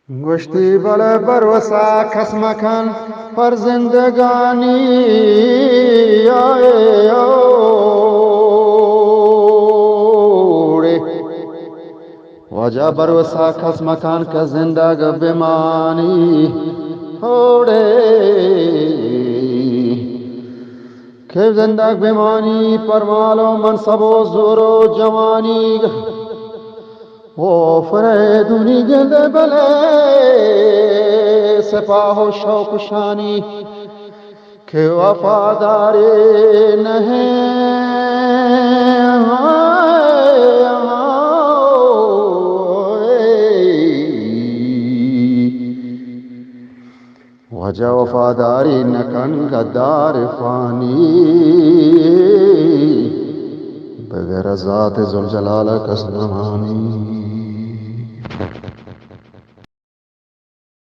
گشتی بله بروسا کس مکن پر زندگانی اوڑے وجہ بروسا کس مکان کا زندگ بیمانی اوڑے کہ زندگ بیمانی پر مال و منصب و زور و جوانی فریدونی گل بلے سپاہ و شوق شانی کہ وفاداری نہیں وجہ وفاداری نکن غدار فانی بغیر ذات ذوالجلال کس نمانی